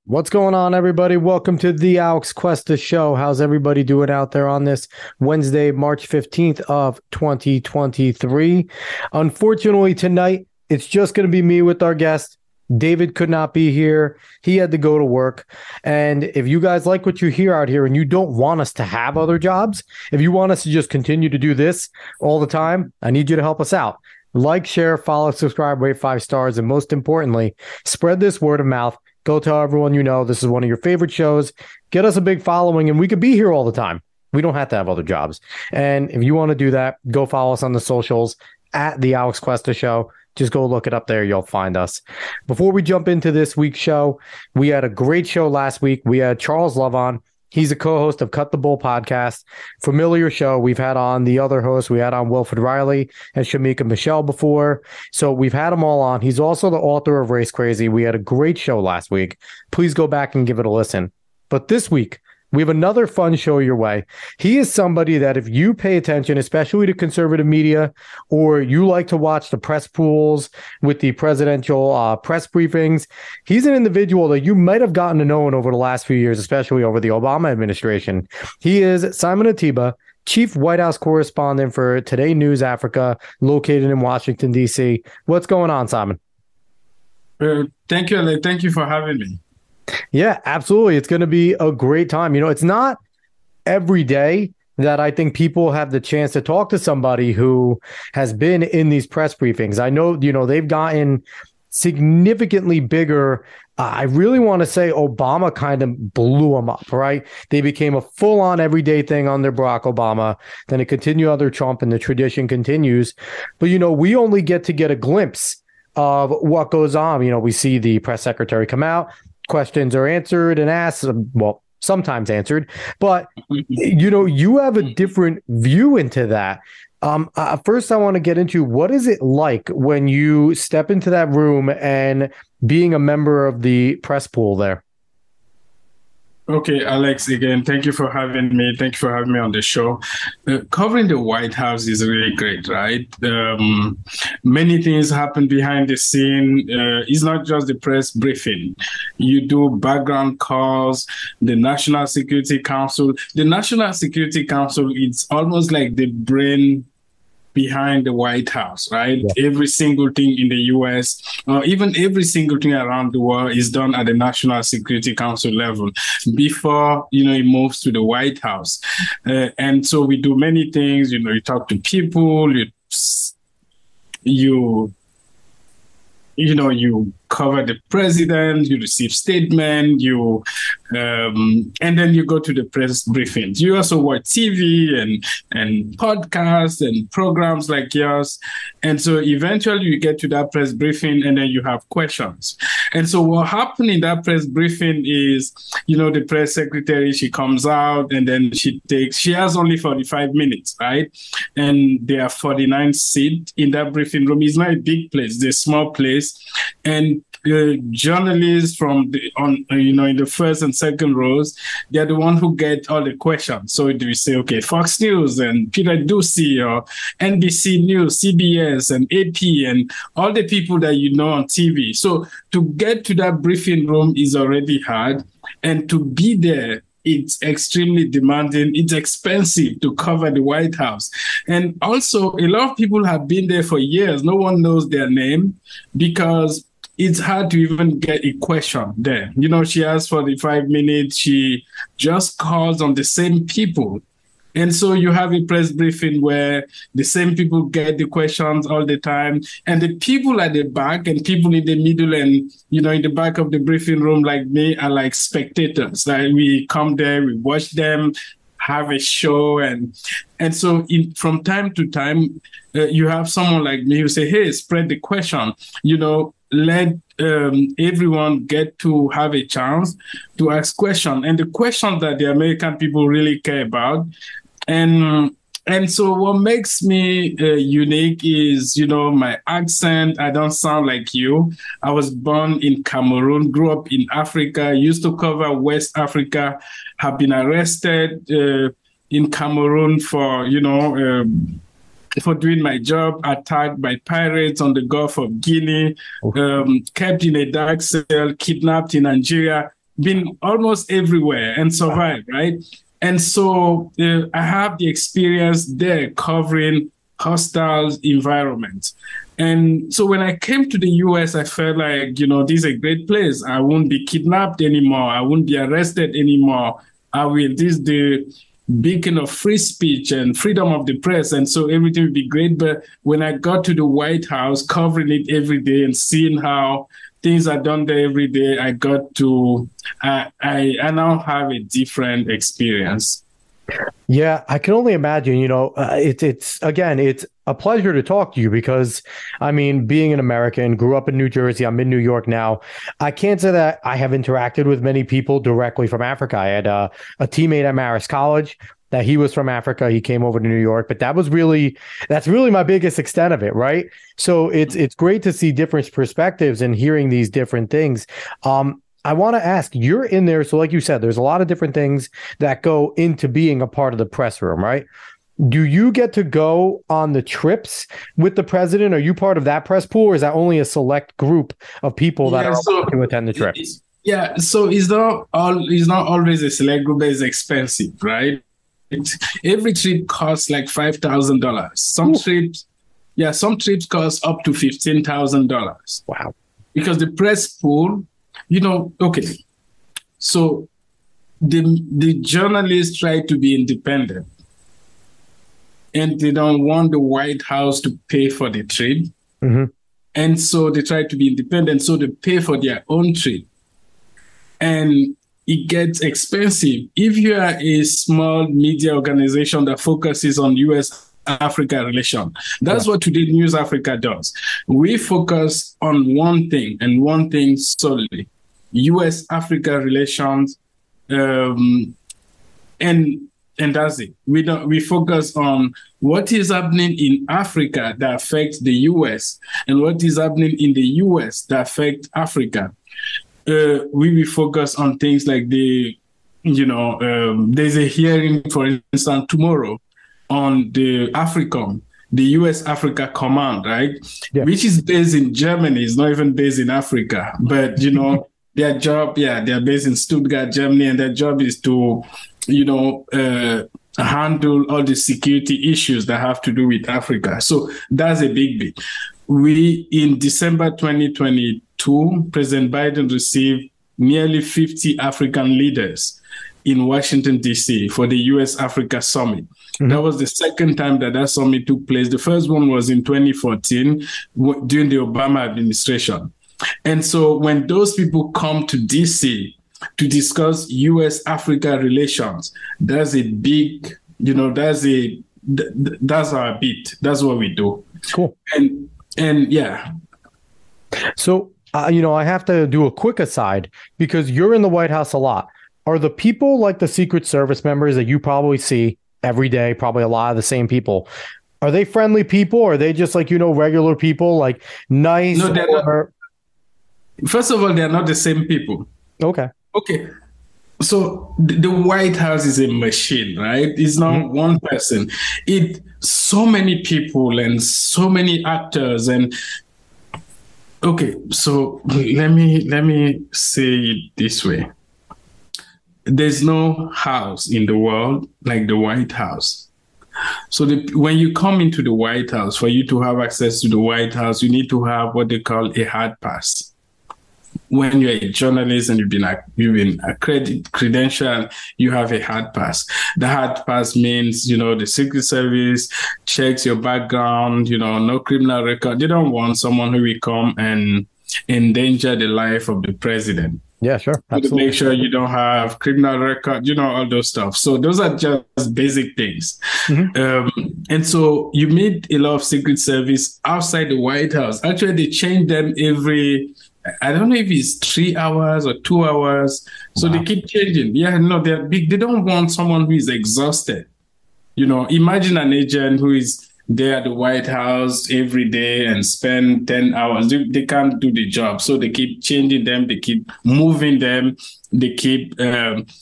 What's going on, everybody? Welcome to the Alex Cuesta Show. How's everybody doing out there on this Wednesday, March 15th of 2023? Unfortunately, tonight, it's just going to be me with our guest. David could not be here. He had to go to work. And if you guys like what you hear out here and you don't want us to have other jobs, if you want us to just continue to do this all the time, I need you to help us out. Like, share, follow, subscribe, rate 5 stars, and most importantly, spread this word of mouth. Go tell everyone you know this is one of your favorite shows. Get us a big following, and we could be here all the time. We don't have to have other jobs. And if you want to do that, go follow us on the socials at the Alex Cuesta Show. Just go look it up there. You'll find us. Before we jump into this week's show, we had a great show last week. We had Charles Love on. He's a co-host of Cut the Bull podcast. Familiar show. We've had on the other hosts. We had on Wilfred Riley and Shamika Michelle before. So we've had them all on. He's also the author of Race Crazy. We had a great show last week. Please go back and give it a listen. But this week, we have another fun show your way. He is somebody that if you pay attention, especially to conservative media, or you like to watch the press pools with the presidential press briefings, he's an individual that you might have gotten to know over the last few years, especially over the Obama administration. He is Simon Ateba, Chief White House Correspondent for Today News Africa, located in Washington, D.C. What's going on, Simon? Thank you, Alec. Thank you for having me. Yeah, absolutely. It's going to be a great time. You know, it's not every day that I think people have the chance to talk to somebody who has been in these press briefings. I know, they've gotten significantly bigger. I really want to say Obama kind of blew them up, right? They became a full-on everyday thing under Barack Obama. Then it continued under Trump, and the tradition continues. But, we only get a glimpse of what goes on. We see the press secretary come out. Questions are answered and asked, well, sometimes answered, but you have a different view into that. First, I want to get into what is it like when you step into that room and being a member of the press pool there? Okay, Alex, again, thank you for having me. Thank you for having me on the show. Covering the White House is really great, right? Many things happen behind the scene. It's not just the press briefing. You do background calls, the National Security Council. The National Security Council, it's almost like the brain behind the White House, right? Yeah. Every single thing in the U.S., even every single thing around the world is done at the National Security Council level before, it moves to the White House. And so we do many things, you talk to people, you cover the president, you receive statement, and then you go to the press briefings. You also watch TV and podcasts and programs like yours. And so eventually you get to that press briefing and then you have questions. And so what happened in that press briefing is, the press secretary, she comes out and then she has only 45 minutes, right? And there are 49 seats in that briefing room. It's not a big place, it's a small place. And journalists in the first and second rows, they're the one who get all the questions. So we say, okay, Fox News and Peter Doocy or NBC News, CBS and AP and all the people that on TV. So to get to that briefing room is already hard. And to be there, it's extremely demanding. It's expensive to cover the White House. And also, a lot of people have been there for years. No one knows their name because it's hard to even get a question there. She has 45 minutes. She just calls on the same people. And so you have a press briefing where the same people get the questions all the time. And the people at the back and people in the middle and, in the back of the briefing room like me are like spectators. Like we come there, we watch them, have a show. And so from time to time, you have someone like me who say, hey, spread the question, let everyone get to have a chance to ask questions. And the questions that the American people really care about. And And so what makes me unique is, my accent. I don't sound like you. I was born in Cameroon, grew up in Africa, used to cover West Africa, have been arrested in Cameroon for doing my job, attacked by pirates on the Gulf of Guinea, kept in a dark cell, kidnapped in Nigeria, been almost everywhere and survived, right? And so I have the experience there covering hostile environments. And so when I came to the US, I felt like, this is a great place. I won't be kidnapped anymore. I won't be arrested anymore. This is the beacon of free speech and freedom of the press. And so everything would be great. But when I got to the White House, covering it every day and seeing how things are done there every day, I now have a different experience. Yeah, I can only imagine, it's a pleasure to talk to you because, being an American, grew up in New Jersey, I'm in New York now. I can't say that I have interacted with many people directly from Africa. I had a teammate at Marist College that he was from Africa. He came over to New York, but that's really my biggest extent of it, right? So it's great to see different perspectives and hearing these different things. I want to ask, you're in there. So like you said, there's a lot of different things that go into being a part of the press room, right? Do you get to go on the trips with the president? Are you part of that press pool, or is that only a select group of people that are allowed to attend the trips? So it's not always a select group that is expensive, right? Every trip costs like $5,000. Some trips cost up to $15,000. Wow. Because the press pool, so the journalists try to be independent, and they don't want the White House to pay for the trip. Mm-hmm. And so they try to be independent, so they pay for their own trip. And it gets expensive. If you are a small media organization that focuses on US-Africa relations, that's what Today News Africa does. We focus on one thing and one thing solely, US-Africa relations, and that's it. We focus on what is happening in Africa that affects the US and what is happening in the US that affects Africa. We will focus on things like there's a hearing, for instance, tomorrow on the AFRICOM, the US Africa Command, right? Yeah. Which is based in Germany. It's not even based in Africa, but, their job, they're based in Stuttgart, Germany, and their job is to, handle all the security issues that have to do with Africa. So that's a big bit. In December 2022, President Biden received nearly 50 African leaders in Washington, D.C. for the US-Africa Summit. Mm-hmm. That was the second time that summit took place. The first one was in 2014 during the Obama administration. And so when those people come to D.C. to discuss US-Africa relations, that's a big, that's our beat. That's what we do. Cool. And yeah. So, I have to do a quick aside because you're in the White House a lot. Are the people like the Secret Service members that you probably see every day, probably a lot of the same people, are they friendly people? Or are they just like, regular people, like nice? No, they're not. First of all, they're not the same people. Okay. So the White House is a machine, right? It's not one person. So many people and so many actors and so let me say it this way. There's no house in the world like the White House. So when you come into the White House, for you to have access to the White House, you need to have what they call a hard pass. When you're a journalist and you've been credentialed, you have a hard pass. The hard pass means, the Secret Service checks your background, no criminal record. They don't want someone who will come and endanger the life of the president. Yeah, sure. Absolutely. To make sure you don't have criminal record, all those stuff. So those are just basic things. Mm-hmm. And so you meet a lot of Secret Service outside the White House. Actually, they change them I don't know if it's 3 hours or 2 hours. So They keep changing. Yeah, no, they're big. They don't want someone who is exhausted. Imagine an agent who is there at the White House every day and spend 10 hours. They can't do the job. So they keep changing them. They keep moving them. They keep,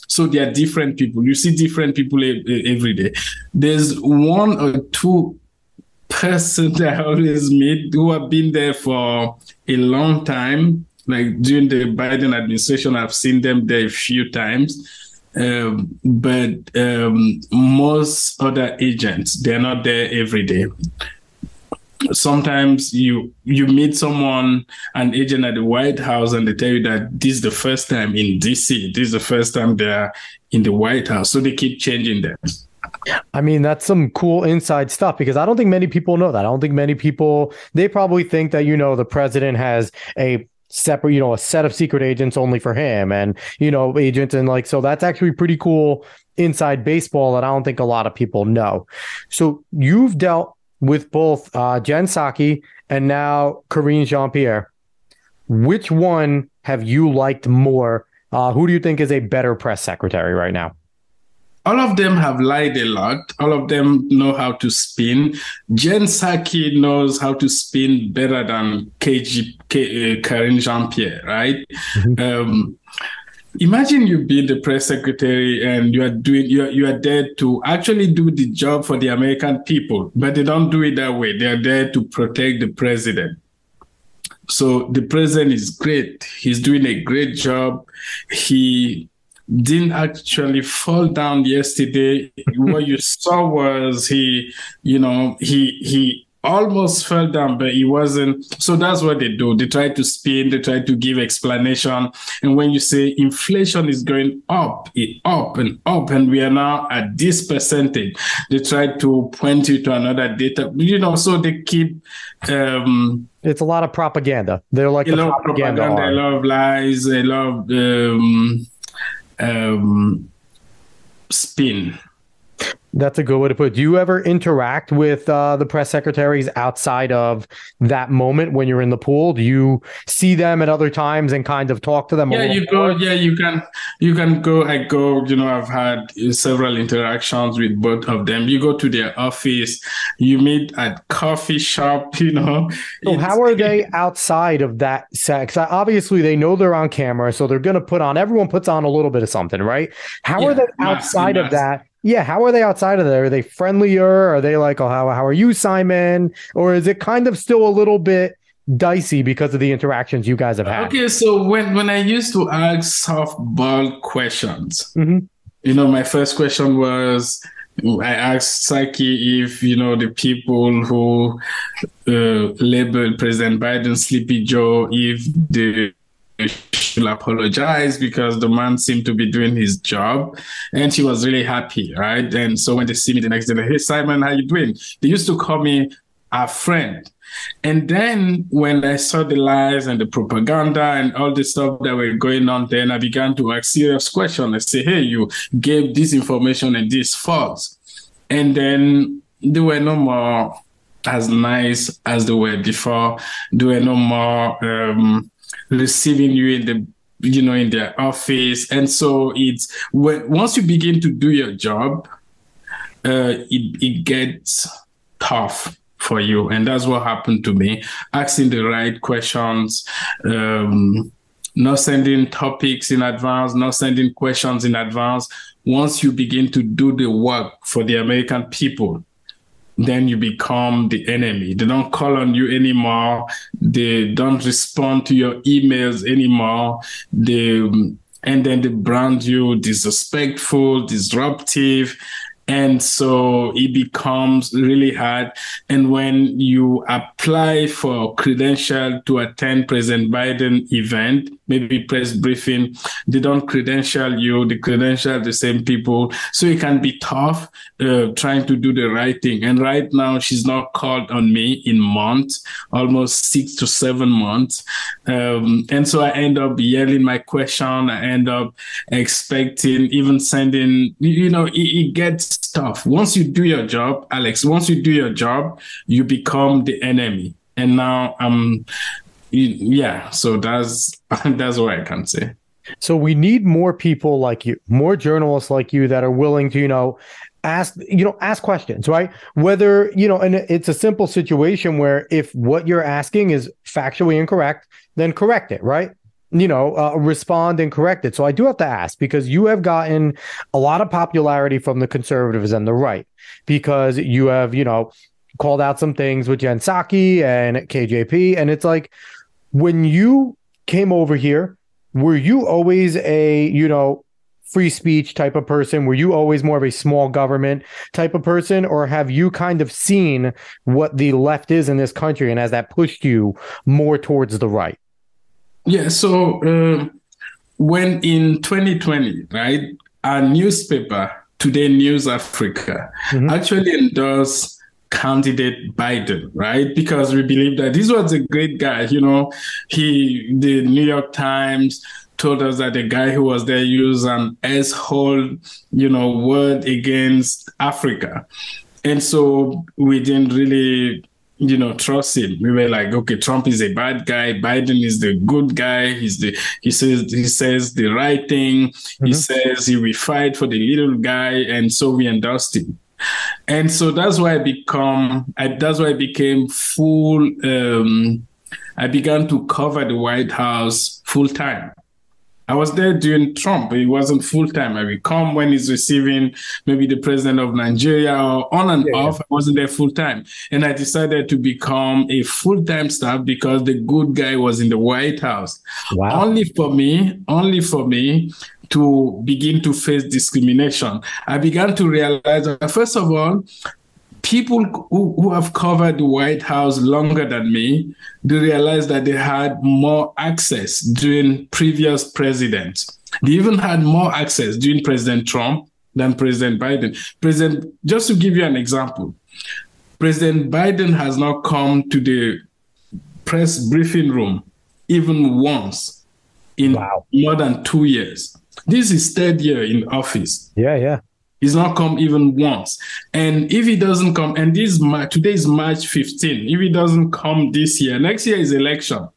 so they are different people. You see different people every day. There's one or two persons that I always meet who have been there for a long time. Like during the Biden administration, I've seen them there a few times. But most other agents, they're not there every day. Sometimes you meet someone, an agent at the White House, and they tell you that this is the first time in DC. This is the first time they're in the White House. So they keep changing them. I mean, that's some cool inside stuff, because I don't think many people know that. I don't think many people, they probably think that, the president has a separate, a set of secret agents only for him and, agents. And so that's actually pretty cool inside baseball that I don't think a lot of people know. So you've dealt with both Jen Psaki and now Karine Jean-Pierre. Which one have you liked more? Who do you think is a better press secretary right now? All of them have lied a lot. All of them know how to spin. Jen Psaki knows how to spin better than Karine Jean-Pierre, right? Mm-hmm. Imagine you be the press secretary and you are there to actually do the job for the American people, but they don't do it that way. They are there to protect the president. So the president is great. He's doing a great job. He didn't actually fall down yesterday. What you saw was he almost fell down, but he wasn't. So that's what they do. They try to spin, they try to give explanation. And when you say inflation is going up and up, and we are now at this percentage, they try to point you to another data, so they keep... it's a lot of propaganda. They're like a lot of propaganda, a lot of lies, a lot of spin. That's a good way to put it. Do you ever interact with the press secretaries outside of that moment when you're in the pool? Do you see them at other times and kind of talk to them? Yeah, you go. Yeah, you can go. I go. I've had several interactions with both of them. You go to their office. You meet at coffee shop. So how are they outside of that sex? Obviously, they know they're on camera, so they're going to put on. Everyone puts on a little bit of something, right? How are they outside of that? Yeah, how are they outside of there? Are they friendlier? Are they like, oh, how are you, Simon? Or is it kind of still a little bit dicey because of the interactions you guys have had? Okay, so when I used to ask softball questions, my first question was, I asked Psaki if, the people who labeled President Biden Sleepy Joe, if they should apologize because the man seemed to be doing his job, and she was really happy, right? And so when they see me the next day, hey, Simon, how you doing? They used to call me a friend. And then when I saw the lies and the propaganda and all the stuff that were going on, then I began to ask serious questions. I say, hey, you gave this information and this false. And then they were no more as nice as they were before. They were no more receiving you in their office. And so it's once you begin to do your job, it gets tough for you. And that's what happened to me. Asking the right questions, not sending topics in advance, not sending questions in advance. Once you begin to do the work for the American people, then you become the enemy. They don't call on you anymore. They don't respond to your emails anymore. And then they brand you disrespectful, disruptive. And so it becomes really hard. And when you apply for credential to attend President Biden event, maybe press briefing, they don't credential you, they credential the same people. So it can be tough trying to do the right thing. And right now, she's not called on me in months, almost 6 to 7 months. And so I end up yelling my question. I end up expecting, even sending, it gets tough. Once you do your job, Alex, you become the enemy. And now so that's what I can say. So we need more people like you, more journalists like you that are willing to, ask questions, right? Whether, and it's a simple situation where if what you're asking is factually incorrect, then correct it, right? Respond and correct it. So I do have to ask, because you have gotten a lot of popularity from the conservatives and the right, because you have, called out some things with Jen Psaki and KJP. And it's like, when you came over here, were you always a, free speech type of person? Were you always more of a small government type of person? Or have you kind of seen what the left is in this country, and has that pushed you more towards the right? Yeah, so when in 2020, right, our newspaper, Today News Africa, actually endorsed candidate Biden, right? Because we believe that this was a great guy. The New York Times told us that the guy who was there used an asshole, word against Africa. And so we didn't really trust him. We were like, okay, Trump is a bad guy. Biden is the good guy. He says the right thing. He says he will fight for the little guy. And so we endorsed him. And so that's why I became full. I began to cover the White House full time. I was there during Trump. It wasn't full time. I would come when he's receiving maybe the president of Nigeria, or on and off. I wasn't there full time. And I decided to become a full time staff because the good guy was in the White House. Wow. Only for me to begin to face discrimination. I began to realize that, first of all, people who have covered the White House longer than me, they realized that they had more access during previous presidents. They even had more access during President Trump than President Biden. Just to give you an example, President Biden has not come to the press briefing room even once in more than 2 years. This is his third year in office. Yeah. He's not come even once. And if he doesn't come, and today is March 15, if he doesn't come this year, next year is election.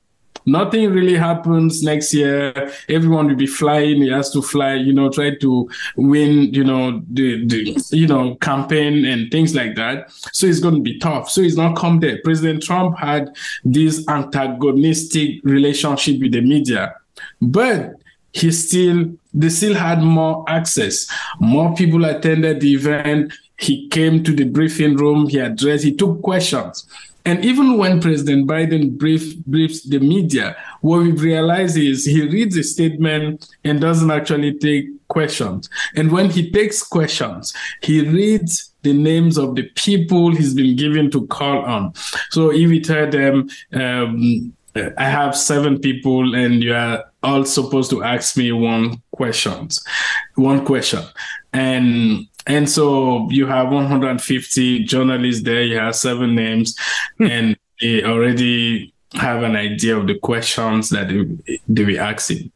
Nothing really happens next year. Everyone will be flying. He has to fly, try to win, the campaign and things like that. So it's going to be tough. So he's not come there. President Trump had this antagonistic relationship with the media, but they still had more access. More people attended the event. He came to the briefing room. He took questions. And even when President Biden briefs the media, what we realize is he reads a statement and doesn't actually take questions. And when he takes questions, he reads the names of the people he's been given to call on. So if he tell them, I have 7 people and you are all supposed to ask me one question. And so you have 150 journalists there, you have 7 names, and they already have an idea of the questions that they will ask him.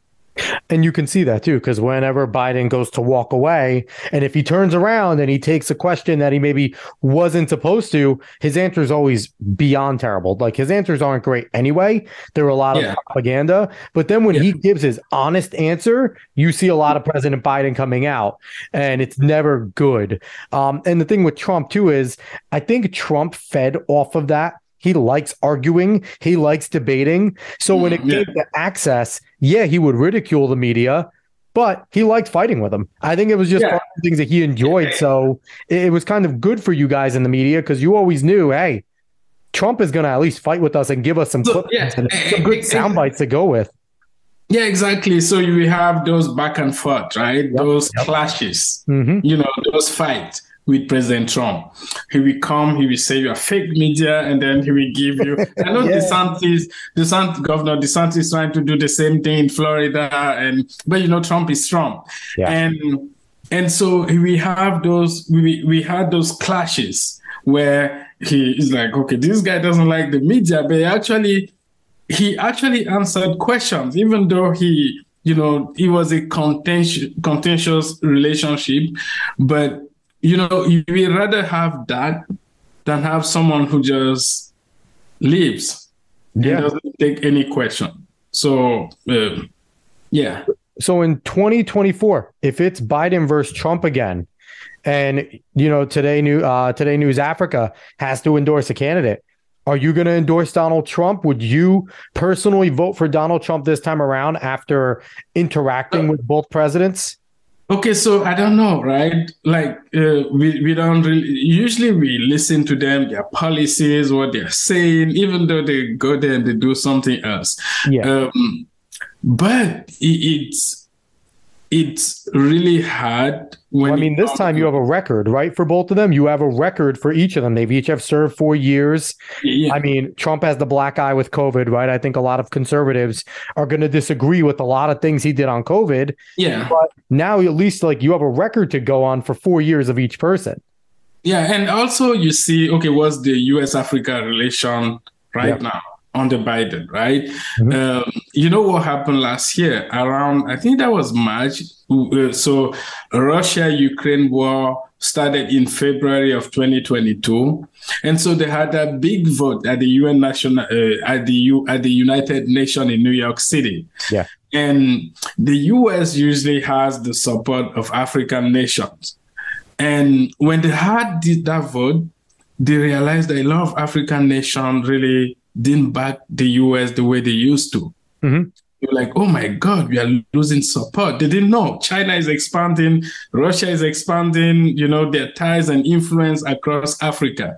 And you can see that too, because whenever Biden goes to walk away, and if he turns around and he takes a question that he maybe wasn't supposed to, his answer is always beyond terrible. Like, his answers aren't great anyway. There are a lot of propaganda. But then when he gives his honest answer, you see a lot of President Biden coming out, and it's never good. And the thing with Trump too is, I think Trump fed off of that. He likes arguing. He likes debating. So when it came to access, he would ridicule the media, but he liked fighting with them. I think it was just part of the things that he enjoyed. So it was kind of good for you guys in the media, because you always knew, hey, Trump is going to at least fight with us and give us some clips and some good sound bites to go with. Yeah, exactly. So you have those back and forth, right? Those clashes, those fights with President Trump. He will come, he will say you are fake media, and then he will give you. I know Governor DeSantis trying to do the same thing in Florida, but Trump is Trump. Yeah. And so we have those, we had those clashes where he is like, okay, this guy doesn't like the media, but he actually answered questions, even though it was a contentious relationship, but we rather have that than have someone who just leaves and doesn't take any question. So, So in 2024, if it's Biden versus Trump again, and Today News Africa has to endorse a candidate. Are you going to endorse Donald Trump? Would you personally vote for Donald Trump this time around after interacting with both presidents? Okay, so I don't know, right? Like we don't really, usually we listen to them, their policies, what they're saying, even though they go there and they do something else. Yeah. But it's really hard when this time you have a record, right? For both of them, you have a record for each of them. They've each have served 4 years. Yeah. Trump has the black eye with COVID, right? I think a lot of conservatives are going to disagree with a lot of things he did on COVID. Yeah. But now at least you have a record to go on for 4 years of each person. Yeah. And also you see, okay, what's the US-Africa relation right now under Biden, right? Mm-hmm. You know what happened last year around, I think that was March. So Russia-Ukraine war started in February of 2022. And so they had a big vote at the UN National, at the United Nations in New York City. Yeah. And the US usually has the support of African nations. And when they had that vote, they realized that a lot of African nations really didn't back the US the way they used to. Mm-hmm. They were like, oh my God, we are losing support. They didn't know. China is expanding, Russia is expanding, their ties and influence across Africa.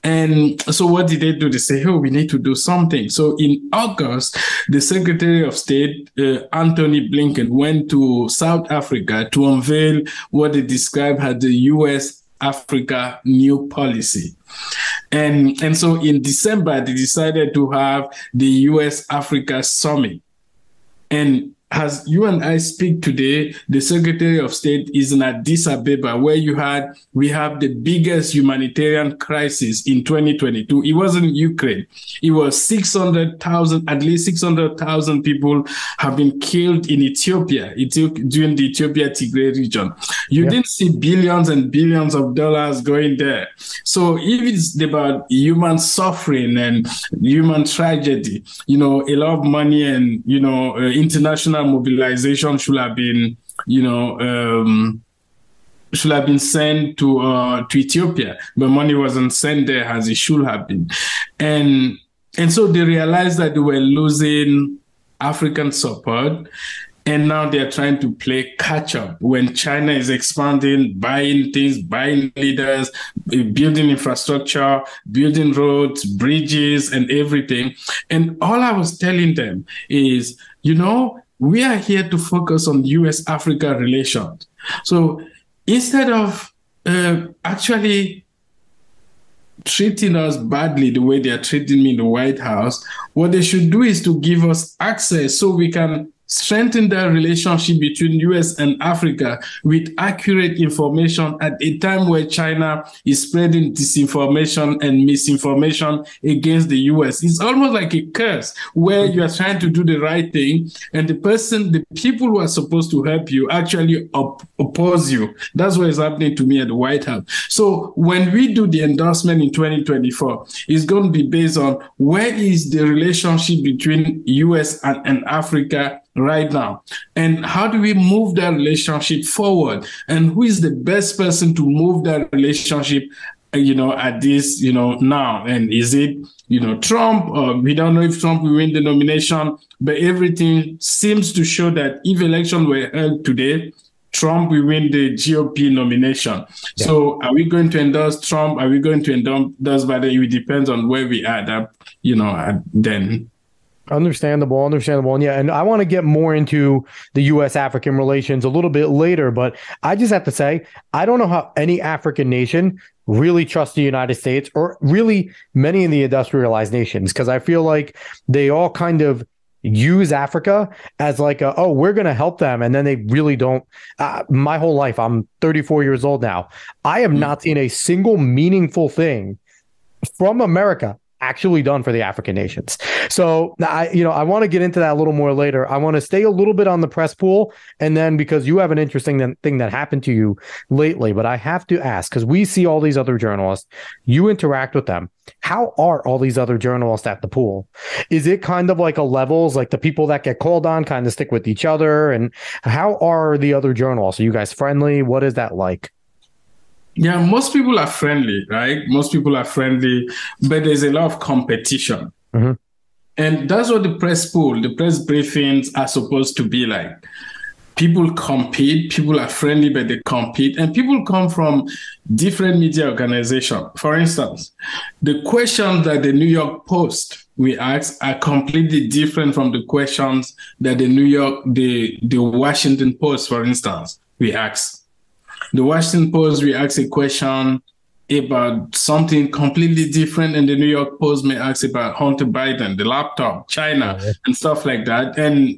And so what did they do? They say, oh, we need to do something. So in August, the Secretary of State, Anthony Blinken, went to South Africa to unveil what they described as the US Africa new policy. And so in December, they decided to have the US Africa Summit. And as you and I speak today, the Secretary of State is in Addis Ababa, where we have the biggest humanitarian crisis in 2022. It wasn't Ukraine. It was at least 600,000 people have been killed in Ethiopia during the Ethiopia-Tigray region. You didn't see billions and billions of dollars going there. So if it's about human suffering and human tragedy, a lot of money and, international mobilization should have been, sent to Ethiopia, but money wasn't sent there as it should have been. And so they realized that they were losing African support. And now they're trying to play catch up when China is expanding, buying things, buying leaders, building infrastructure, building roads, bridges, and everything. And all I was telling them is, we are here to focus on US-Africa relations. So instead of actually treating us badly the way they are treating me in the White House, what they should do is to give us access so we can strengthen the relationship between US and Africa with accurate information at a time where China is spreading disinformation and misinformation against the US. It's almost like a curse where you are trying to do the right thing and the people who are supposed to help you actually oppose you. That's what is happening to me at the White House. So when we do the endorsement in 2024, it's going to be based on where is the relationship between US and Africa right now, and how do we move that relationship forward, and who is the best person to move that relationship at this now, and is it Trump, or we don't know if Trump will win the nomination, but everything seems to show that if elections were held today, Trump will win the GOP nomination. Yeah. So are we going to endorse Trump? Are we going to endorse Biden? It depends on where we are then. Understandable. And yeah, and I want to get more into the U.S.-African relations a little bit later, but I just have to say, I don't know how any African nation really trusts the United States, or really many of the industrialized nations, because I feel like they all kind of use Africa as like we're going to help them. And then they really don't. My whole life, I'm 34 years old now. I have not seen a single meaningful thing from America actually done for the African nations. So I want to get into that a little more later. I want to stay a little bit on the press pool, and then because you have an interesting thing that happened to you lately, but I have to ask, because we see all these other journalists, you interact with them. How are all these other journalists at the pool? Is it kind of like a levels, like the people that get called on kind of stick with each other? And how are the other journalists? Are you guys friendly? What is that like? Yeah, most people are friendly, right? Most people are friendly, but there's a lot of competition. Mm-hmm. And that's what the press briefings are supposed to be like. People compete, people are friendly, but they compete, and people come from different media organizations. For instance, the questions that the New York Post we ask are completely different from the questions that the Washington Post, for instance, we ask. The Washington Post, we ask a question about something completely different, and the New York Post may ask about Hunter Biden, the laptop, China, and stuff like that. And,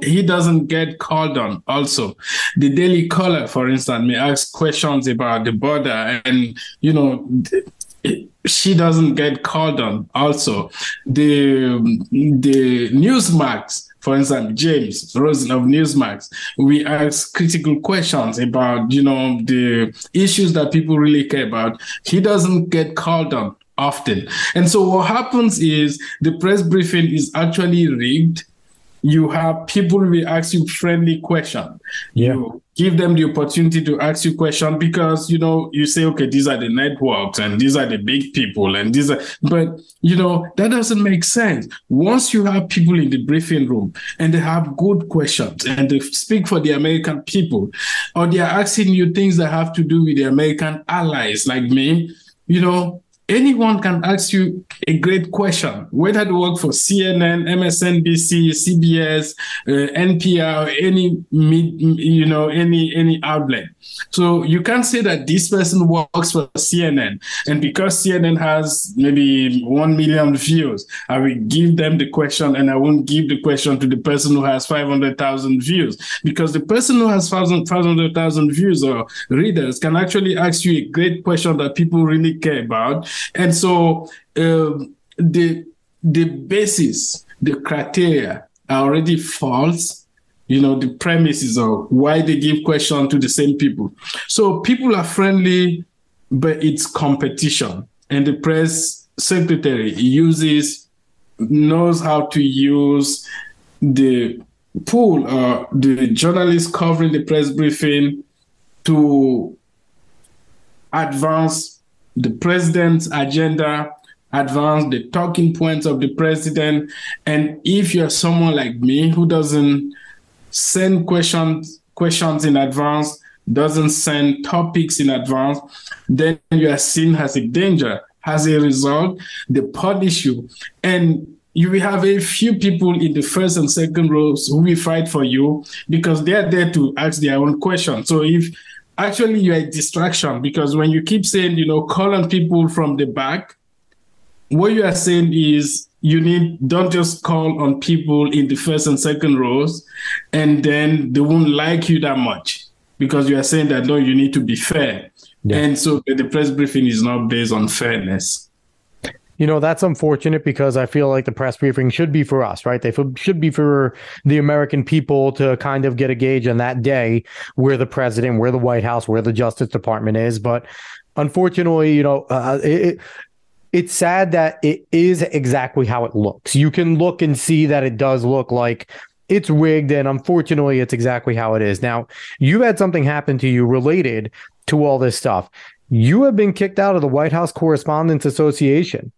he doesn't get called on also. The Daily Caller, for instance, may ask questions about the border, and, she doesn't get called on also. The Newsmax, for instance, James Rosen of Newsmax, we ask critical questions about, the issues that people really care about. He doesn't get called on often. And so what happens is the press briefing is actually rigged. You have people will ask you friendly questions. Yeah. You give them the opportunity to ask you questions because, you say, okay, these are the networks and these are the big people and but, that doesn't make sense. Once you have people in the briefing room and they have good questions and they speak for the American people, or they are asking you things that have to do with the American allies like me, anyone can ask you a great question, whether they work for CNN, MSNBC, CBS, NPR, any outlet. So you can't say that this person works for CNN, and because CNN has maybe 1 million views, I will give them the question, and I won't give the question to the person who has 500,000 views, because the person who has 500,000 views or readers can actually ask you a great question that people really care about. And so the basis, the criteria are already false, the premises of why they give questions to the same people. So people are friendly, but it's competition. And the press secretary knows how to use the pool or the journalists covering the press briefing to advance the president's agenda, advance the talking points of the president. And if you're someone like me who doesn't send questions in advance, doesn't send topics in advance, then you are seen as a danger. As a result, they punish you. And you will have a few people in the first and second rows who will fight for you because they are there to ask their own question. So actually, you're a distraction, because when you keep saying, call on people from the back, what you are saying is don't just call on people in the first and second rows, and then they won't like you that much, because you are saying that, no, you need to be fair. Yeah. And so the press briefing is not based on fairness. That's unfortunate, because I feel like the press briefing should be for us, right? They should be for the American people to kind of get a gauge on that day where the president, where the White House, where the Justice Department is. But unfortunately, it's sad that it is exactly how it looks. You can look and see that it does look like it's rigged, and unfortunately, it's exactly how it is. Now, you had something happen to you related to all this stuff. You have been kicked out of the White House Correspondents Association.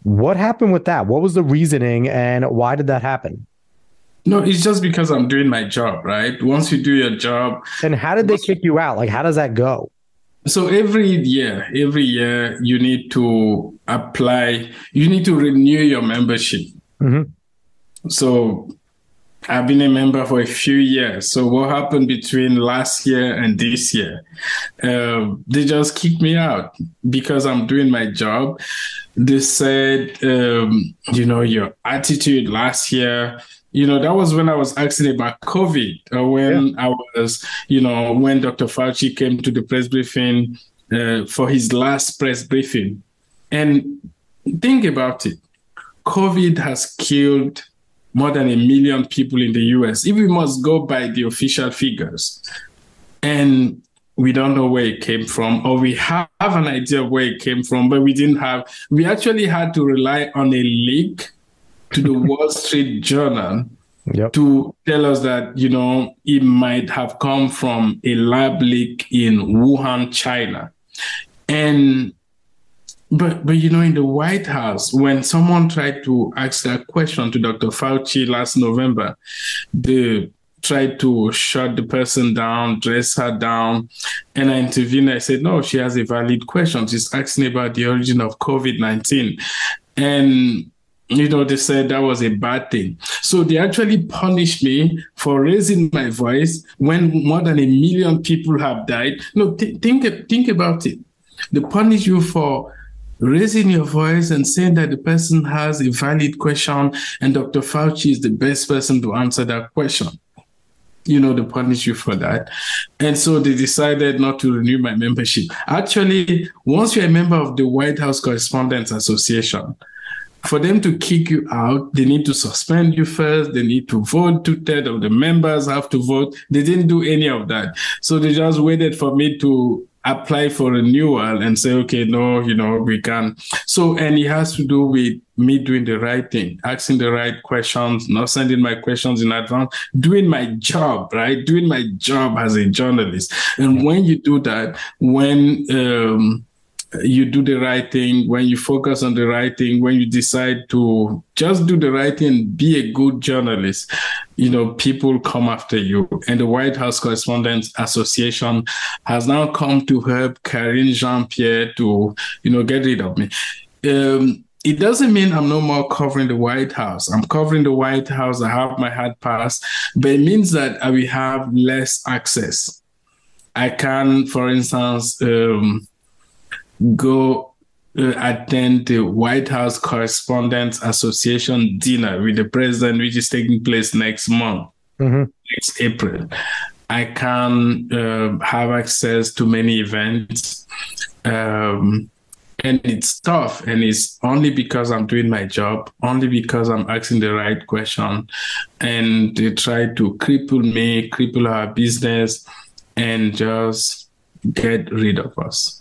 What happened with that? What was the reasoning, and why did that happen? No, it's just because I'm doing my job, right? Once you do your job. And how did they kick you out? Like, how does that go? So every year, you need to apply. You need to renew your membership. Mm-hmm. So I've been a member for a few years. So what happened between last year and this year? They just kicked me out because I'm doing my job. They said, your attitude last year, that was when I was asking about COVID, or when I was, when Dr. Fauci came to the press briefing for his last press briefing. And think about it. COVID has killed more than 1 million people in the US, if we must go by the official figures. And we don't know where it came from, or we have an idea of where it came from, but we actually had to rely on a leak to the Wall Street Journal to tell us that, it might have come from a lab leak in Wuhan, China. And but in the White House, when someone tried to ask that question to Dr. Fauci last November, they tried to shut the person down, dress her down. And I intervened. I said, no, she has a valid question. She's asking about the origin of COVID-19. And they said that was a bad thing. So they actually punished me for raising my voice when more than 1 million people have died. No, think about it. They punish you for raising your voice and saying that the person has a valid question and Dr. Fauci is the best person to answer that question. They punish you for that. And so they decided not to renew my membership. Actually, once you're a member of the White House Correspondents Association, for them to kick you out, they need to suspend you first. They need to vote. 2/3 of the members have to vote. They didn't do any of that. So they just waited for me to apply for renewal and say, okay, no, we can. So, and it has to do with me doing the right thing, asking the right questions, not sending my questions in advance, doing my job, right? Doing my job as a journalist. And when you do that, when you do the right thing, when you focus on the right thing, when you decide to just do the right thing, be a good journalist, people come after you. And the White House Correspondents Association has now come to help Karine Jean-Pierre to, get rid of me. It doesn't mean I'm no more covering the White House. I'm covering the White House. I have my hard pass, but it means that I will have less access. I can, for instance, go attend the White House Correspondents Association dinner with the president, which is taking place next month, next April. I can have access to many events. And it's tough. And it's only because I'm doing my job, only because I'm asking the right question. And they try to cripple me, cripple our business, and just get rid of us.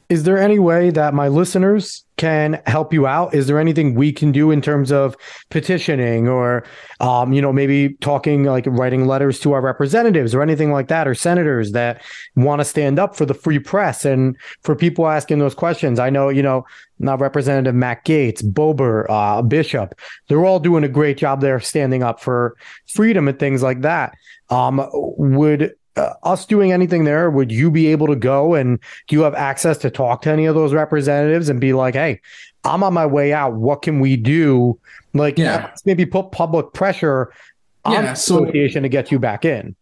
Is there any way that my listeners can help you out? Is there anything we can do in terms of petitioning or, maybe talking, like writing letters to our representatives or anything like that, or senators that want to stand up for the free press and for people asking those questions? I know, now Representative Matt Gaetz, Bober, Bishop, they're all doing a great job there standing up for freedom and things like that. Would us doing anything there, would you be able to go, and do you have access to talk to any of those representatives and be like, hey, I'm on my way out, what can we do? Like, maybe put public pressure on the association to get you back in.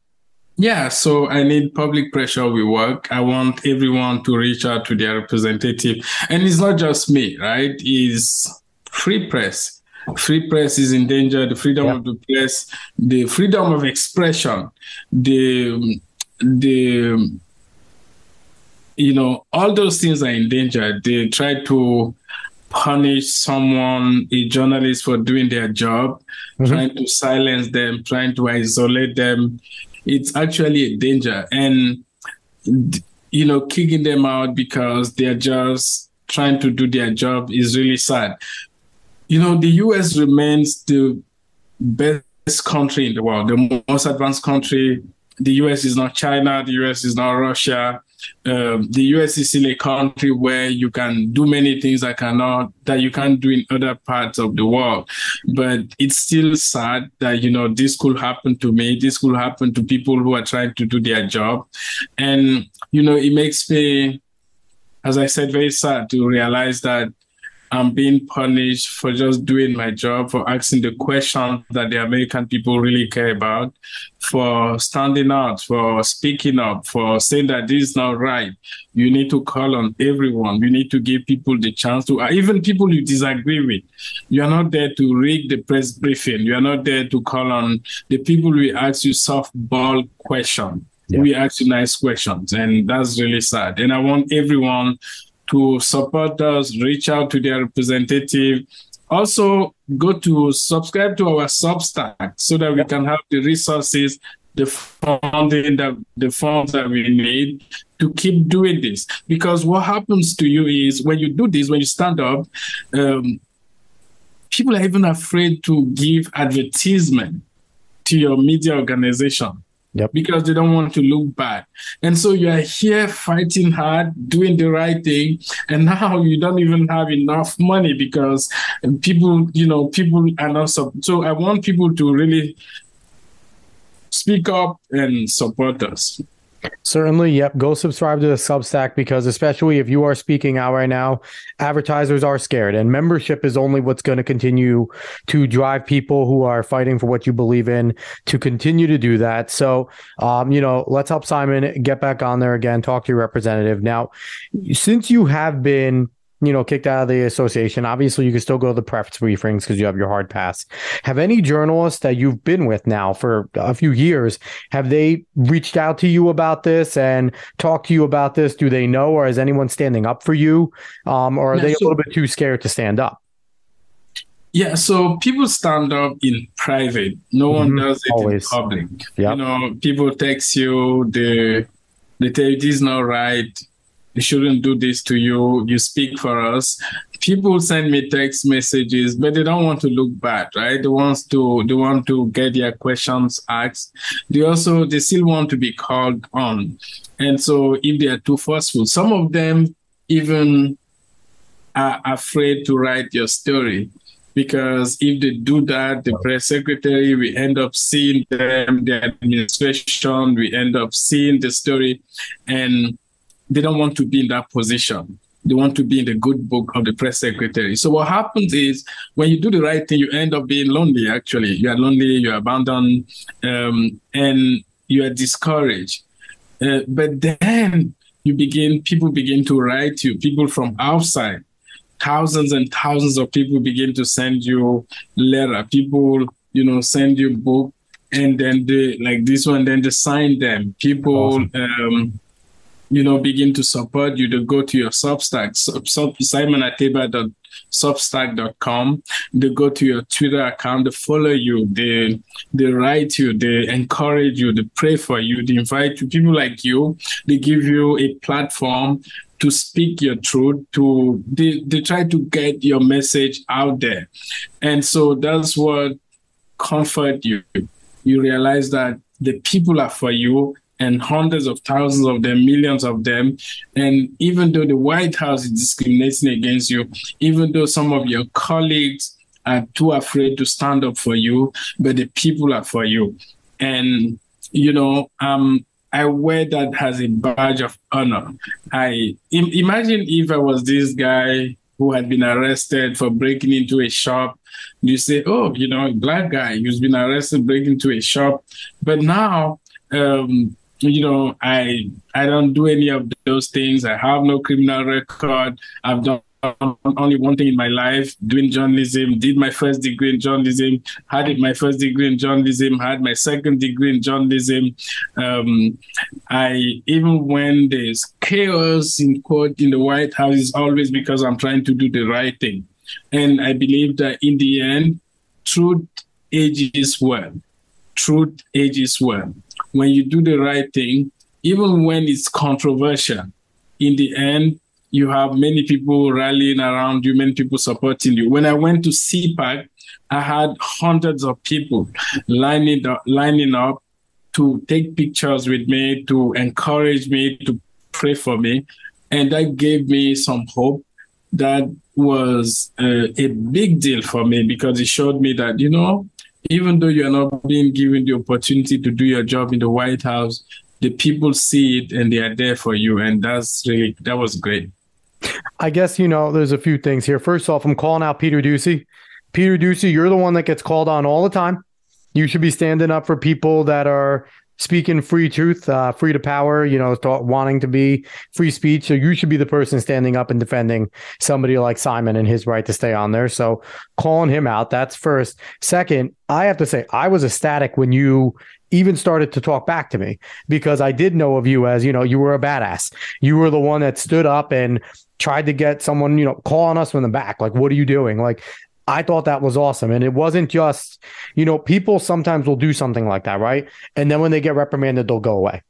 Yeah, so I need public pressure will work. I want everyone to reach out to their representative. And it's not just me, right? It's free press. Free press is in danger. The freedom of the press, the freedom of expression, all those things are in danger. They try to punish someone, a journalist, for doing their job, trying to silence them, trying to isolate them. It's actually a danger. And, kicking them out because they're just trying to do their job is really sad. The U.S. remains the best country in the world, the most advanced country. The U.S. is not China. The U.S. is not Russia. The U.S. is still a country where you can do many things that you can't do in other parts of the world. But it's still sad that, this could happen to me. This could happen to people who are trying to do their job. And, it makes me, as I said, very sad to realize that I'm being punished for just doing my job, for asking the questions that the American people really care about, for standing out, for speaking up, for saying that this is not right. You need to call on everyone. You need to give people the chance to, even people you disagree with. You are not there to rig the press briefing. You are not there to call on the people who ask you softball questions. Yeah. We ask you nice questions, and that's really sad. And I want everyone to support us, reach out to their representative. Also, subscribe to our Substack so that we can have the resources, the funding, the funds that we need to keep doing this. Because what happens to you is when you do this, when you stand up, people are even afraid to give advertisement to your media organization. Yep. because they don't want to look bad. And so you are here fighting hard, doing the right thing, and now you don't even have enough money because people, people are not. So I want people to really speak up and support us. Certainly. Yep. Go subscribe to the Substack, because especially if you are speaking out right now, advertisers are scared, and membership is only what's going to continue to drive people who are fighting for what you believe in to continue to do that. So, let's help Simon get back on there again, talk to your representative. Now, since you have been kicked out of the association, obviously you can still go to the press briefings because you have your hard pass. Have any journalists that you've been with now for a few years, have they reached out to you about this and talked to you about this? Do they know, or is anyone standing up for you? Or are they a little bit too scared to stand up? Yeah, so people stand up in private. No one does it in public. Yep. People text you, they tell you this is not right. We shouldn't do this to you. You speak for us. People send me text messages, but they don't want to look bad, right? They want to get their questions asked. They still want to be called on. And so if they are too forceful, some of them even are afraid to write your story. Because if they do that, the press secretary, we end up seeing them, the administration, we end up seeing the story, and they don't want to be in that position. They want to be in the good book of the press secretary. So what happens is when you do the right thing, you end up being lonely, actually. You are lonely, you are abandoned, and you are discouraged. But then people begin to write you, people from outside. Thousands and thousands of people begin to send you letter. People, send you book, and then they, like this one, then they sign them. People, awesome. Begin to support you. They go to your Substack, simonateba.substack.com. They go to your Twitter account, they follow you, they write you, they encourage you, they pray for you, they invite you. People like you, they give you a platform to speak your truth, they try to get your message out there. And so that's what comfort you. You realize that the people are for you, and hundreds of thousands of them, millions of them. And even though the White House is discriminating against you, even though some of your colleagues are too afraid to stand up for you, but the people are for you. And, I wear that as a badge of honor. Imagine if I was this guy who had been arrested for breaking into a shop. You say, oh, black guy who's been arrested breaking into a shop. But now, I don't do any of those things. I have no criminal record. I've done only one thing in my life, doing journalism, did my first degree in journalism, had my first degree in journalism, had my second degree in journalism. Even when there's chaos in the White House, it's always because I'm trying to do the right thing. And I believe that in the end, truth ages well. Truth ages well. When you do the right thing, even when it's controversial, in the end, you have many people rallying around you, many people supporting you. When I went to CPAC, I had hundreds of people lining up to take pictures with me, to encourage me, to pray for me. And that gave me some hope. That was a big deal for me, because it showed me that, even though you're not being given the opportunity to do your job in the White House, the people see it and they are there for you. And that was great. I guess, there's a few things here. First off, I'm calling out Peter Doocy. Peter Doocy, you're the one that gets called on all the time. You should be standing up for people that are speaking free truth, free to power, wanting to be free speech. So you should be the person standing up and defending somebody like Simon and his right to stay on there. So calling him out, that's first. Second, I have to say, I was ecstatic when you even started to talk back to me, because I did know of you as, you were a badass. You were the one that stood up and tried to get someone, calling us from the back. Like, what are you doing? Like, I thought that was awesome. And it wasn't just, people sometimes will do something like that, right? And then when they get reprimanded, they'll go away.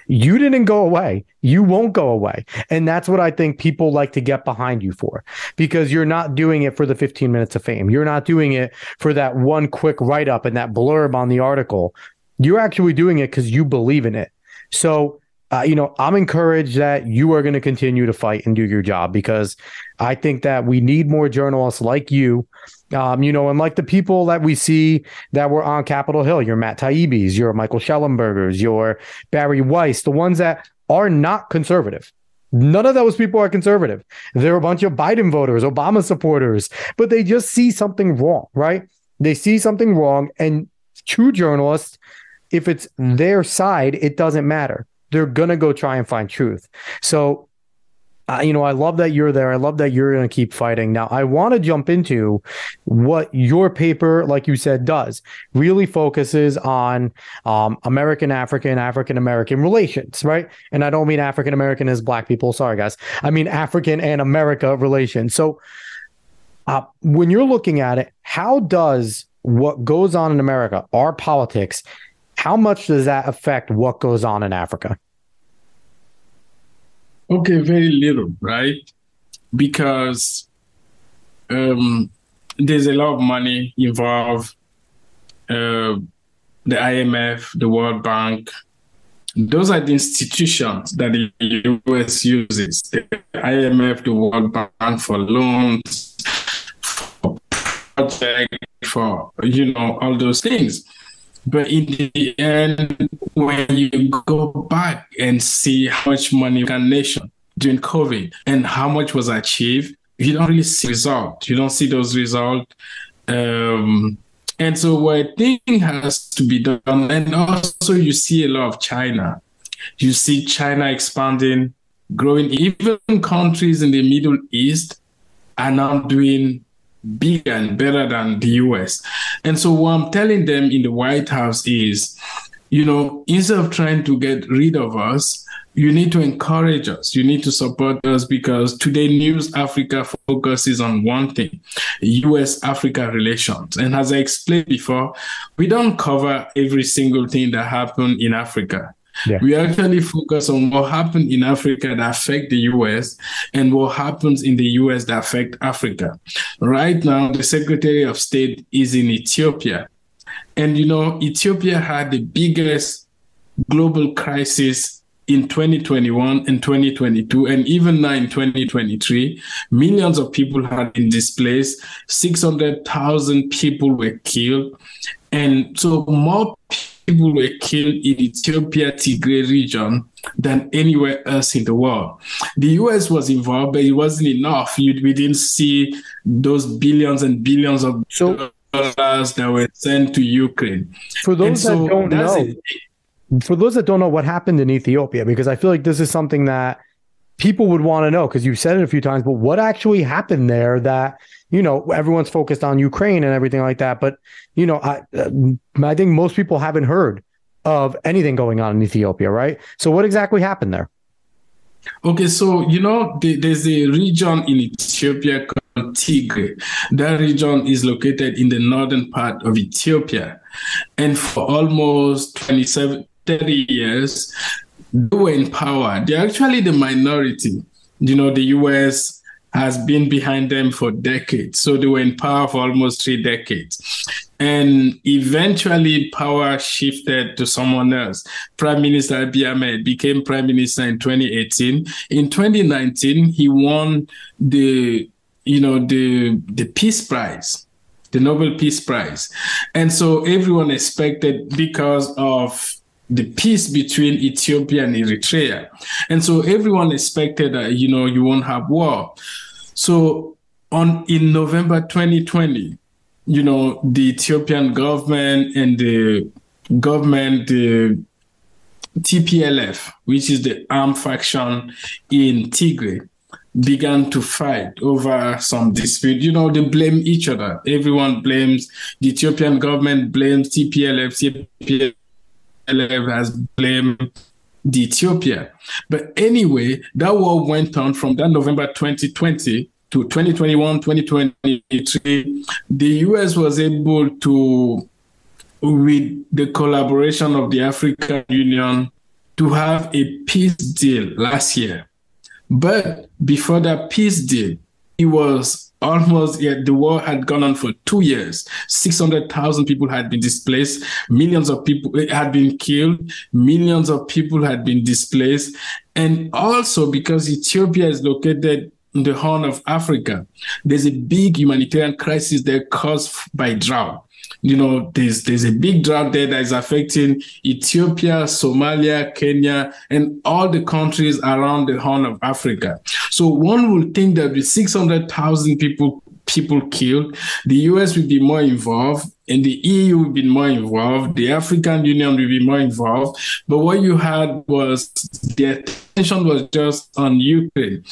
You didn't go away. You won't go away. And that's what I think people like to get behind you for, because you're not doing it for the 15 minutes of fame. You're not doing it for that one quick write-up and that blurb on the article. You're actually doing it because you believe in it. So, I'm encouraged that you are going to continue to fight and do your job, because I think that we need more journalists like you, and like the people that we see that were on Capitol Hill, your Matt Taibbi's, your Michael Schellenberger's, your Barry Weiss, the ones that are not conservative. None of those people are conservative. They're a bunch of Biden voters, Obama supporters, but they just see something wrong, right? They see something wrong, and true journalists, if it's their side, it doesn't matter. They're going to go try and find truth. So, I love that you're there. I love that you're going to keep fighting. Now, I want to jump into what your paper, like you said, does. Really focuses on American-African, African-American relations, right? And I don't mean African-American as Black people. Sorry, guys. I mean African and America relations. So when you're looking at it, how does what goes on in America, our politics, how much does that affect what goes on in Africa? Okay, very little, right? Because there's a lot of money involved. The IMF, the World Bank, those are the institutions that the U.S. uses. The IMF, the World Bank for loans, for projects, for, all those things. But in the end, when you go back and see how much money can nation during COVID and how much was achieved, you don't really see results. You don't see those results. And so what I think has to be done, and also you see a lot of China. You see China expanding, growing. Even countries in the Middle East are now doing bigger and better than the US. And so what I'm telling them in the White House is, instead of trying to get rid of us, you need to encourage us. You need to support us, because today News Africa focuses on one thing, US-Africa relations. And as I explained before, we don't cover every single thing that happened in Africa. Yeah. We actually focus on what happened in Africa that affect the U.S. and what happens in the U.S. that affect Africa. Right now, the Secretary of State is in Ethiopia. And, Ethiopia had the biggest global crisis in 2021 and 2022, and even now in 2023. Millions of people had been displaced. 600,000 people were killed. And so more people were killed in Ethiopia, Tigray region than anywhere else in the world. The US was involved, but it wasn't enough. We didn't see those billions and billions of dollars that were sent to Ukraine. For those that don't know what happened in Ethiopia, because I feel like this is something that people would want to know, because you've said it a few times, but what actually happened there that, everyone's focused on Ukraine and everything like that. But, I think most people haven't heard of anything going on in Ethiopia, right? So what exactly happened there? Okay, so, there's a region in Ethiopia called Tigray. That region is located in the northern part of Ethiopia. And for almost 30 years, they were in power. They're actually the minority. The U.S. has been behind them for decades. So they were in power for almost 3 decades. And eventually power shifted to someone else. Prime Minister Abiy Ahmed became prime minister in 2018. In 2019, he won the Peace Prize, the Nobel Peace Prize. And so everyone expected, because of the peace between Ethiopia and Eritrea. And so everyone expected that, you won't have war. So in November 2020, the Ethiopian government and the TPLF, which is the armed faction in Tigray, began to fight over some dispute. They blame each other. Everyone blames, the Ethiopian government blames TPLF has blamed the Ethiopia. But anyway, that war went on from that November 2020 to 2021, 2023. The US was able to, with the collaboration of the African Union, to have a peace deal last year. But before that peace deal, it was almost, the war had gone on for 2 years. 600,000 people had been displaced. Millions of people had been killed. Millions of people had been displaced. And also because Ethiopia is located in the Horn of Africa, there's a big humanitarian crisis there caused by drought. There's a big drought there that is affecting Ethiopia, Somalia, Kenya, and all the countries around the Horn of Africa. So one would think that with 600,000 people killed, the US will be more involved, and the EU will be more involved, the African Union will be more involved. But what you had was the attention was just on Ukraine.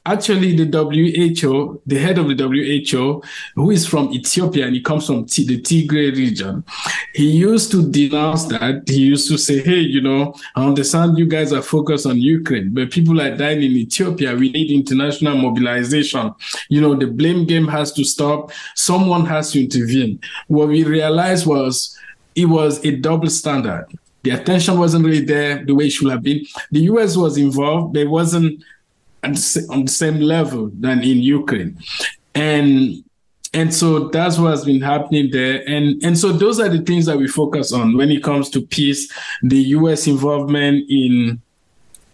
Actually, the WHO, the head of the WHO, who is from Ethiopia, and he comes from the Tigray region, he used to denounce that. He used to say, hey, I understand you guys are focused on Ukraine, but people are dying in Ethiopia. We need international mobilization. The blame game has to stop. Someone has to intervene. What we realized was it was a double standard. The attention wasn't really there the way it should have been. The US was involved, but it wasn't on the same level than in Ukraine. And so that's what's been happening there. And so those are the things that we focus on when it comes to peace, the US involvement in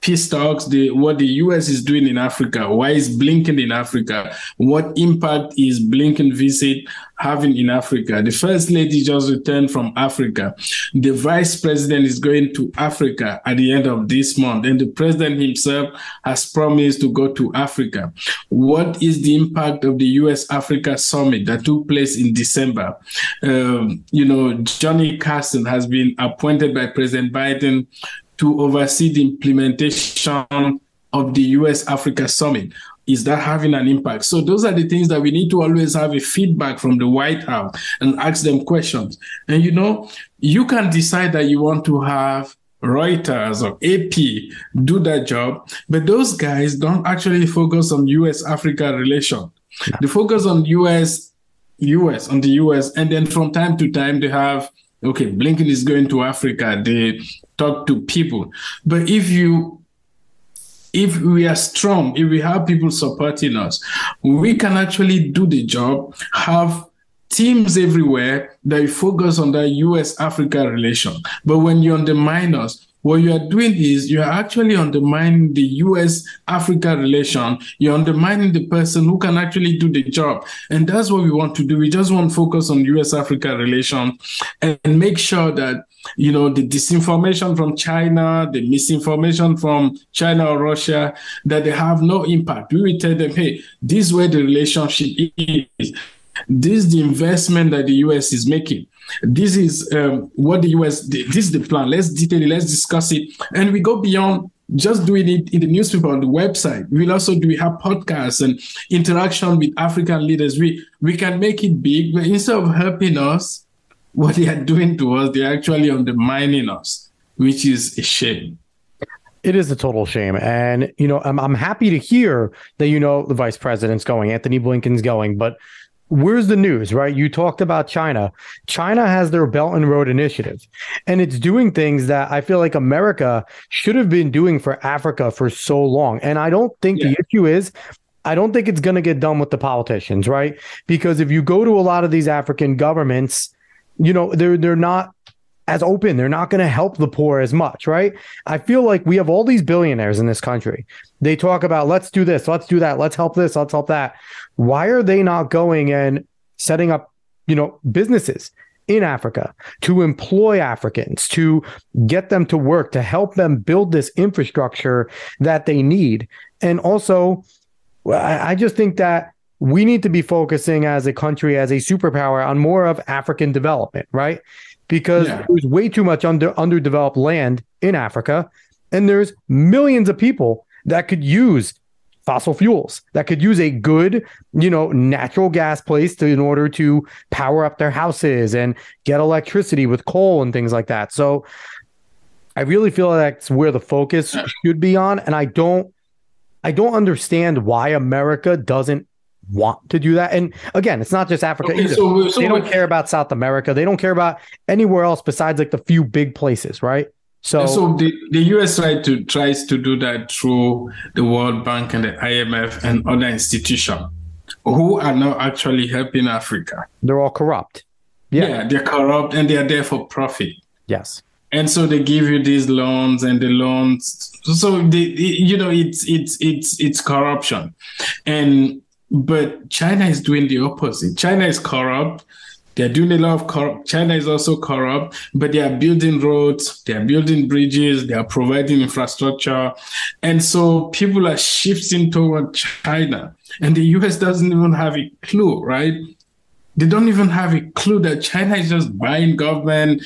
peace talks, what the US is doing in Africa, why is Blinken in Africa, what impact is Blinken visit having in Africa. The First Lady just returned from Africa. The Vice President is going to Africa at the end of this month, and the President himself has promised to go to Africa. What is the impact of the US-Africa Summit that took place in December? Johnny Carson has been appointed by President Biden to oversee the implementation of the US-Africa Summit. Is that having an impact? So those are the things that we need to always have a feedback from the White House and ask them questions. And you can decide that you want to have Reuters or AP do that job, but those guys don't actually focus on US-Africa relation. They focus on US, and then from time to time they have, okay, Blinken is going to Africa, they talk to people. But if we are strong, if we have people supporting us, we can actually do the job, have teams everywhere that focus on that US-Africa relation. But when you undermine us, what you are doing is you are actually undermining the US-Africa relation. You're undermining the person who can actually do the job. And that's what we want to do. We just want to focus on US-Africa relation and make sure that, the disinformation from China, the misinformation from China or Russia, that they have no impact. We will tell them, hey, this is where the relationship is. This is the investment that the US is making. This is what the US, this is the plan. Let's detail it, let's discuss it. And we go beyond just doing it in the newspaper, on the website. We have podcasts and interaction with African leaders. We can make it big, but instead of helping us, what they are doing to us, they're actually undermining us, which is a shame. It is a total shame. And, I'm happy to hear that, the vice president's going, Anthony Blinken's going, but where's the news, right? You talked about China. China has their Belt and Road Initiative, and it's doing things that I feel like America should have been doing for Africa for so long. And I don't think the issue is, I don't think it's going to get done with the politicians, right? Because if you go to a lot of these African governments, they're not as open. They're not going to help the poor as much, right? I feel like we have all these billionaires in this country. They talk about, let's do this, let's do that, let's help this, let's help that. Why are they not going and setting up, businesses in Africa to employ Africans, to get them to work, to help them build this infrastructure that they need? And also, I just think that we need to be focusing as a country, as a superpower, on more of African development, right? Because there's way too much underdeveloped land in Africa, and there's millions of people that could use fossil fuels, that could use a good, natural gas place in order to power up their houses and get electricity with coal and things like that. So I really feel that's where the focus should be on. And I don't understand why America doesn't want to do that. And again, it's not just Africa either. So they don't care about South America. They don't care about anywhere else besides like the few big places, right? So the US tries to do that through the World Bank and the IMF and other institutions. who are not actually helping Africa. They're all corrupt. Yeah, they're corrupt and they're there for profit. Yes. And so they give you these loans, and the loans. So it's corruption, but China is doing the opposite. China is corrupt. They're doing a lot of corrupt. China is also corrupt, but they are building roads, they are building bridges, they are providing infrastructure, and so people are shifting toward China, and the U.S. doesn't even have a clue, right? They don't even have a clue that China is just buying government,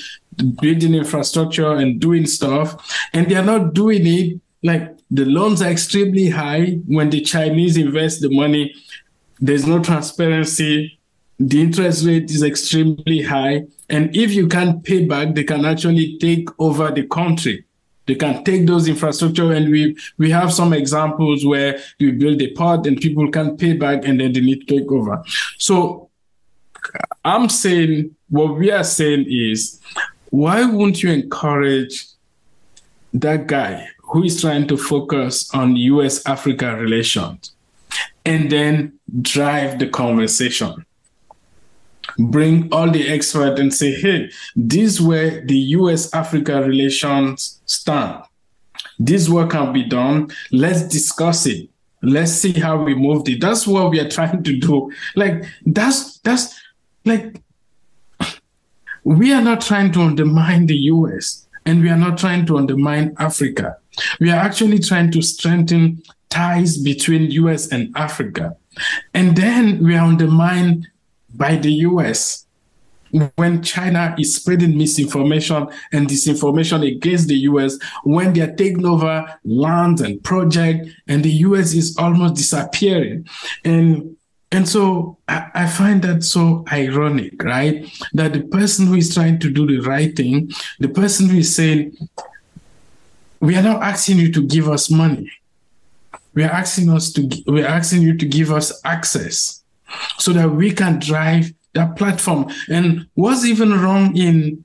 building infrastructure and doing stuff. And they are not doing it like the loans are extremely high. When the Chinese invest the money, there's no transparency. The interest rate is extremely high. And if you can't pay back, they can actually take over the country. They can take those infrastructure, and we have some examples where you build a port and people can't pay back, and then they need to take over. So I'm saying, what we are saying is, why wouldn't you encourage that guy who is trying to focus on US-Africa relations and then drive the conversation? Bring all the experts and say, hey, this is where the US-Africa relations stand. This work can be done. Let's discuss it. Let's see how we move it. That's what we are trying to do. We are not trying to undermine the US, and we are not trying to undermine Africa. We are actually trying to strengthen ties between US and Africa. And then we are undermined by the US when China is spreading misinformation and disinformation against the US, when they are taking over lands and projects, and the US is almost disappearing. And so I find that so ironic, right? That the person who is trying to do the right thing, the person who is saying, we are not asking you to give us money. We are asking you to give us access so that we can drive that platform. And what's even wrong in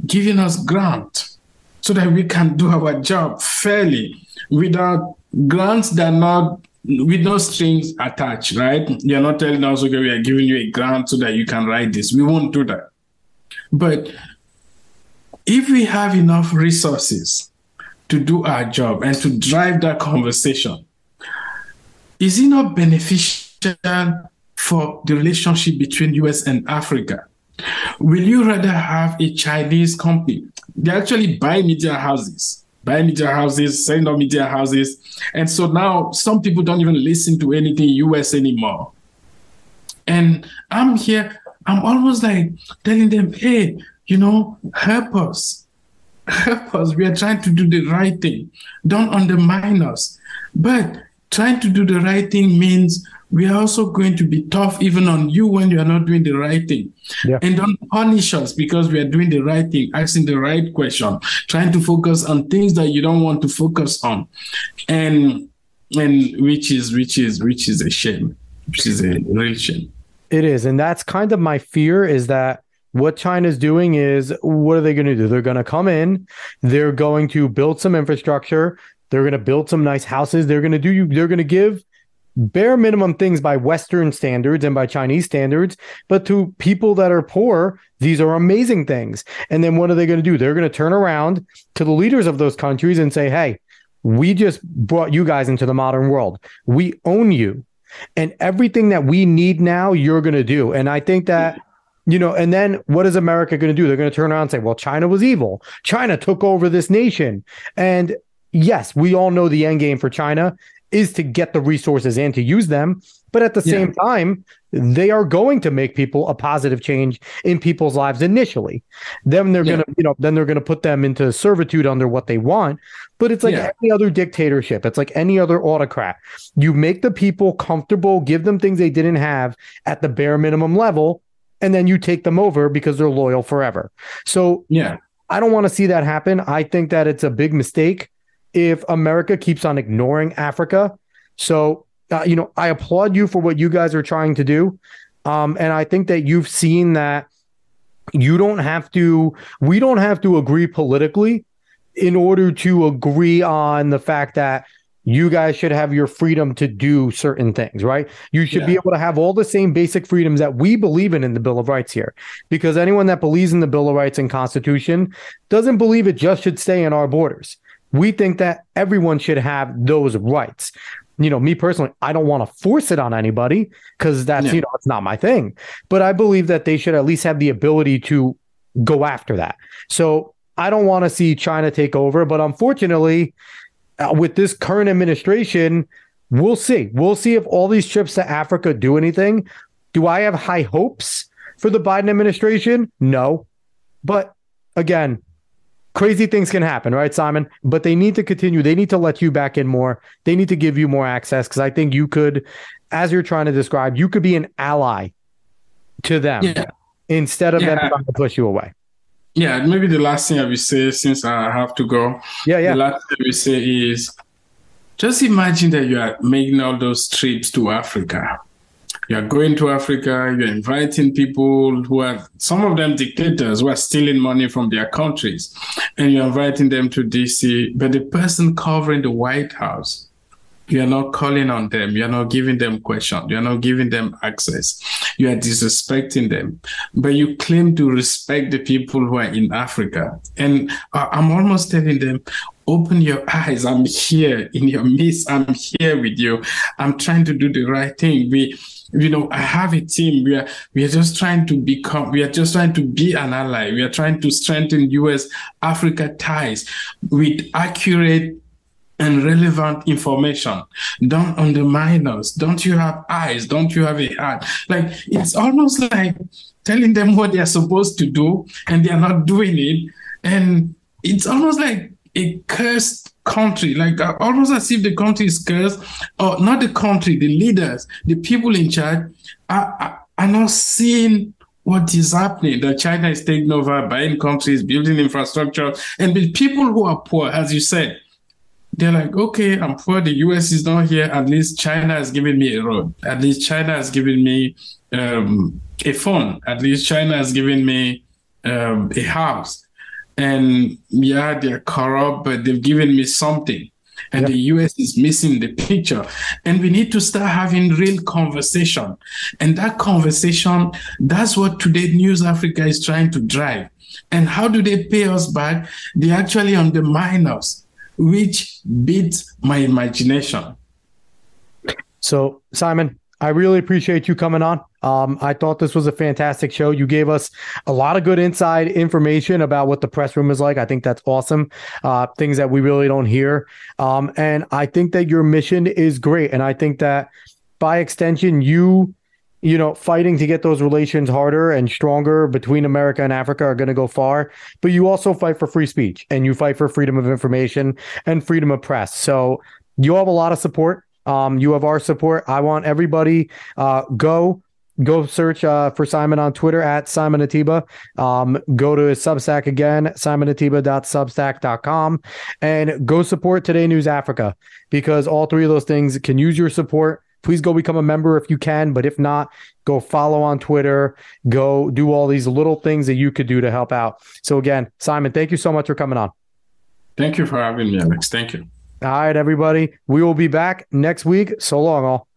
giving us grant so that we can do our job fairly without grants that are not with no strings attached, right? You're not telling us, okay, we are giving you a grant so that you can write this. We won't do that. But if we have enough resources to do our job and to drive that conversation, is it not beneficial for the relationship between US and Africa? Will you rather have a Chinese company? They actually buy media houses, send on media houses. And so now some people don't even listen to anything US anymore. And I'm here, I'm almost like telling them, hey, help us. We are trying to do the right thing. Don't undermine us. But trying to do the right thing means we are also going to be tough even on you when you are not doing the right thing. Yeah. And don't punish us because we are doing the right thing, asking the right question, trying to focus on things that you don't want to focus on. And which is a shame, which is a real shame. It is. And that's kind of my fear, is that what China's doing is, what are they going to do? They're going to come in, they're going to build some infrastructure, they're going to build some nice houses, they're going to give bare minimum things by Western standards and by Chinese standards, but to people that are poor, these are amazing things. And then what are they going to do? They're going to turn around to the leaders of those countries and say, hey, we just brought you guys into the modern world. We own you. And everything that we need now, you're going to do. And I think that, and then what is America going to do? They're going to turn around and say, well, China was evil. China took over this nation. And yes, we all know the end game for China is to get the resources and to use them. But at the same time, they are going to make people a positive change in people's lives initially. Then they're going to put them into servitude under what they want. But it's like any other dictatorship. It's like any other autocrat. You make the people comfortable, give them things they didn't have at the bare minimum level, and then you take them over because they're loyal forever. So I don't want to see that happen. I think that it's a big mistake if America keeps on ignoring Africa. So, I applaud you for what you guys are trying to do. And I think that you've seen that we don't have to agree politically in order to agree on the fact that, you guys should have your freedom to do certain things, right? You should be able to have all the same basic freedoms that we believe in the Bill of Rights here. Because anyone that believes in the Bill of Rights and Constitution doesn't believe it just should stay in our borders. We think that everyone should have those rights. Me personally, I don't want to force it on anybody because that's, it's not my thing. But I believe that they should at least have the ability to go after that. So I don't want to see China take over. But unfortunately, with this current administration, we'll see. We'll see if all these trips to Africa do anything. Do I have high hopes for the Biden administration? No. But again, crazy things can happen, right, Simon? But they need to continue. They need to let you back in more. They need to give you more access because I think you could, as you're trying to describe, you could be an ally to them instead of them trying to push you away. Yeah, maybe the last thing I will say, since I have to go. The last thing I will say is, just imagine that you are making all those trips to Africa. You are going to Africa, you're inviting people who are, some of them dictators, who are stealing money from their countries, and you're inviting them to DC, but the person covering the White House, you are not calling on them. You are not giving them questions. You are not giving them access. You are disrespecting them. But you claim to respect the people who are in Africa. And I'm almost telling them, open your eyes. I'm here in your midst. I'm here with you. I'm trying to do the right thing. I have a team. We are just trying to be an ally. We are trying to strengthen US-Africa ties with accurate and relevant information. Don't undermine us. Don't you have eyes? Don't you have a heart? Like, it's almost like telling them what they are supposed to do and they are not doing it. And it's almost like a cursed country, like almost as if the country is cursed, or not the country, the leaders, the people in charge are not seeing what is happening, that China is taking over, buying countries, building infrastructure, and the people who are poor, as you said, they're like, okay, I'm poor, the US is not here, at least China has given me a road, at least China has given me a phone, at least China has given me a house. And they're corrupt, but they've given me something. And the US is missing the picture. And we need to start having real conversation. And that conversation, that's what Today News Africa is trying to drive. And how do they pay us back? They actually undermine us, which beats my imagination. So, Simon, I really appreciate you coming on. I thought this was a fantastic show. You gave us a lot of good inside information about what the press room is like. I think that's awesome. Things that we really don't hear. And I think that your mission is great. And I think that by extension, you fighting to get those relations harder and stronger between America and Africa are going to go far. But you also fight for free speech and you fight for freedom of information and freedom of press. So you have a lot of support. You have our support. I want everybody go search for Simon on Twitter at Simon Ateba. Go to his Substack again, simonateba.substack.com, and go support Today News Africa, because all three of those things can use your support. Please go become a member if you can, but if not, go follow on Twitter, go do all these little things that you could do to help out. So again, Simon, thank you so much for coming on. Thank you for having me, Alex. Thank you. All right, everybody. We will be back next week. So long, all.